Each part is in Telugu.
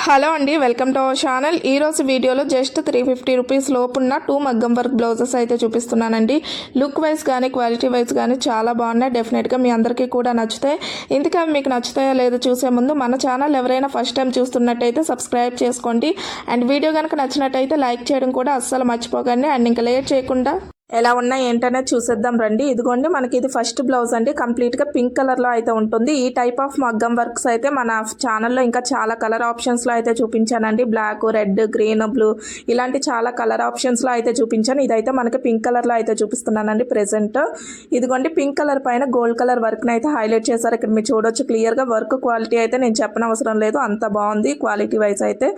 హలో అండి, వెల్కమ్ టు అవర్ ఛానల్. ఈరోజు వీడియోలో జస్ట్ 350 రూపీస్ లోపున్న 2 మగ్గం వర్క్ బ్లౌజెస్ అయితే చూపిస్తున్నానండి. లుక్ వైజ్ కానీ క్వాలిటీ వైజ్ కానీ చాలా బాగున్నాయి. డెఫినెట్గా మీ అందరికీ కూడా నచ్చుతాయి. ఇందుకే మీకు నచ్చుతాయో లేదో చూసే ముందు మన ఛానల్ ఎవరైనా ఫస్ట్ టైం చూస్తున్నట్టయితే సబ్స్క్రైబ్ చేసుకోండి. అండ్ వీడియో కనుక నచ్చినట్టయితే లైక్ చేయడం కూడా అస్సలు మర్చిపోకండి. అండ్ ఇంకా లేట్ చేయకుండా ఎలా ఉన్నాయి ఏంటనేది చూసేద్దాం రండి. ఇదిగోండి, మనకి ఇది ఫస్ట్ బ్లౌజ్ అండి. కంప్లీట్గా పింక్ కలర్లో అయితే ఉంటుంది. ఈ టైప్ ఆఫ్ మగ్గం వర్క్స్ అయితే మన ఛానల్లో ఇంకా చాలా కలర్ ఆప్షన్స్లో అయితే చూపించానండి. బ్లాక్, రెడ్, గ్రీన్, బ్లూ ఇలాంటి చాలా కలర్ ఆప్షన్స్లో అయితే చూపించాను. ఇదైతే మనకి పింక్ కలర్లో అయితే చూపిస్తున్నానండి ప్రెజెంట్. ఇదిగోండి, పింక్ కలర్ పైన గోల్డ్ కలర్ వర్క్ని అయితే హైలైట్ చేశారు. ఇక్కడ మీరు చూడొచ్చు క్లియర్గా. వర్క్ క్వాలిటీ అయితే నేను చెప్పనవసరం లేదు, అంత బాగుంది. క్వాలిటీ వైజ్ అయితే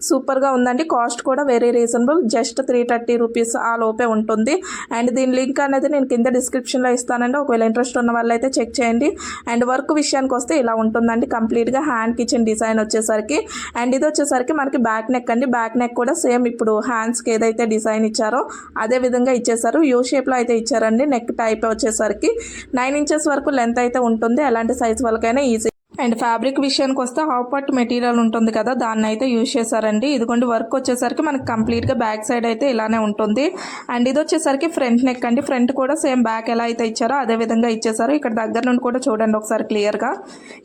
సూపర్గా ఉందండి. కాస్ట్ కూడా వెరీ రీజనబుల్, జస్ట్ 330 రూపీస్ ఆ లోపే ఉంటుంది. అండ్ దీని లింక్ అనేది నేను కింద డిస్క్రిప్షన్లో ఇస్తానండి. ఒకవేళ ఇంట్రెస్ట్ ఉన్న వాళ్ళు అయితే చెక్ చేయండి. అండ్ వర్క్ విషయానికి వస్తే ఇలా ఉంటుందండి. కంప్లీట్గా హ్యాండ్ కిచెన్ డిజైన్ వచ్చేసరికి. అండ్ ఇది వచ్చేసరికి మనకి బ్యాక్ నెక్ అండి. బ్యాక్ నెక్ కూడా సేమ్ ఇప్పుడు హ్యాండ్స్కి ఏదైతే డిజైన్ ఇచ్చారో అదే విధంగా ఇచ్చేసారు. యూ షేప్లో అయితే ఇచ్చారండి. నెక్ టైప్ వచ్చేసరికి 9 ఇంచెస్ వరకు లెంత్ అయితే ఉంటుంది. ఎలాంటి సైజ్ వాళ్ళకైనా ఈజీ. అండ్ ఫ్యాబ్రిక్ విషయానికి వస్తే హాఫ్ పట్ మెటీరియల్ ఉంటుంది కదా, దాన్ని అయితే యూజ్ చేశారండి. ఇదిగోండి, వర్క్ వచ్చేసరికి మనకి కంప్లీట్గా బ్యాక్ సైడ్ అయితే ఇలానే ఉంటుంది. అండ్ ఇది వచ్చేసరికి ఫ్రంట్ నెక్ అండి. ఫ్రంట్ కూడా సేమ్ బ్యాక్ ఎలా అయితే ఇచ్చారో అదే విధంగా ఇచ్చేసారు. ఇక్కడ దగ్గర నుండి కూడా చూడండి ఒకసారి క్లియర్గా.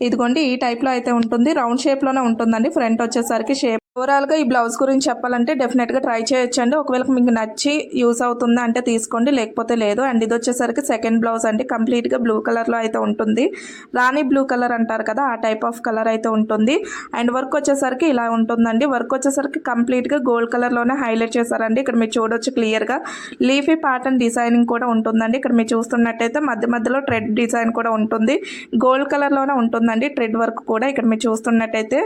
ఇదిగోండి, ఈ టైప్లో అయితే ఉంటుంది. రౌండ్ షేప్లోనే ఉంటుందండి. ఫ్రంట్ వచ్చేసరికి షేప్. ఓవరాల్గా ఈ బ్లౌజ్ గురించి చెప్పాలంటే డెఫినెట్గా ట్రై చేయొచ్చండి. ఒకవేళ మీకు నచ్చి యూస్ అవుతుందా అంటే తీసుకోండి, లేకపోతే లేదు. అండ్ ఇది వచ్చేసరికి సెకండ్ బ్లౌజ్ అండి. కంప్లీట్గా బ్లూ కలర్లో అయితే ఉంటుంది. రాణి బ్లూ కలర్ అంటారు కదా, ఆ టైప్ ఆఫ్ కలర్ అయితే ఉంటుంది. అండ్ వర్క్ వచ్చేసరికి ఇలా ఉంటుందండి. వర్క్ వచ్చేసరికి కంప్లీట్గా గోల్డ్ కలర్లోనే హైలైట్ చేశారండి. ఇక్కడ మీరు చూడొచ్చు క్లియర్గా. లీఫీ ప్యాటర్న్ డిజైనింగ్ కూడా ఉంటుందండి. ఇక్కడ మీరు చూస్తున్నట్టయితే మధ్య మధ్యలో ట్రెడ్ డిజైన్ కూడా ఉంటుంది. గోల్డ్ కలర్లోనే ఉంటుందండి ట్రెడ్ వర్క్ కూడా. ఇక్కడ మీరు చూస్తున్నట్టయితే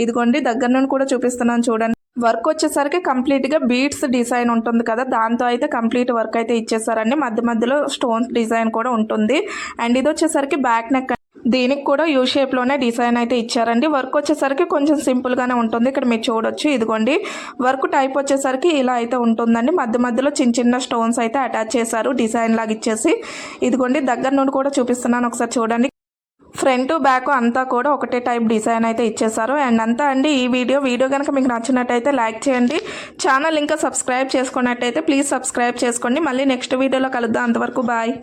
ఇదిగోండి, దగ్గర నుండి కూడా చూపిస్తున్నాను చూడండి. వర్క్ వచ్చేసరికి కంప్లీట్గా బీడ్స్ డిజైన్ ఉంటుంది కదా, దాంతో అయితే కంప్లీట్ వర్క్ అయితే ఇచ్చేసారండి. మధ్య మధ్యలో స్టోన్స్ డిజైన్ కూడా ఉంటుంది. అండ్ ఇది వచ్చేసరికి బ్యాక్ నెక్. దీనికి కూడా యూ షేప్లోనే డిజైన్ అయితే ఇచ్చారండి. వర్క్ వచ్చేసరికి కొంచెం సింపుల్గానే ఉంటుంది. ఇక్కడ మీరు చూడొచ్చు. ఇదిగోండి, వర్క్ టైప్ వచ్చేసరికి ఇలా అయితే ఉంటుందండి. మధ్య మధ్యలో చిన్న చిన్న స్టోన్స్ అయితే అటాచ్ చేశారు డిజైన్ లాగా ఇచ్చేసి. ఇదిగోండి, దగ్గర నుండి కూడా చూపిస్తున్నాను ఒకసారి చూడండి. ఫ్రంట్ బ్యాక్ అంతా కూడా ఒకటే టైప్ డిజైన్ అయితే ఇచ్చేసారు. అండ్ అంతా అండి ఈ వీడియో కనుక మీకు నచ్చినట్టయితే లైక్ చేయండి. ఛానల్ ఇంకా సబ్స్క్రైబ్ చేసుకున్నట్టయితే ప్లీజ్ సబ్స్క్రైబ్ చేసుకోండి. మళ్ళీ నెక్స్ట్ వీడియోలో కలుద్దాం. అంతవరకు బాయ్.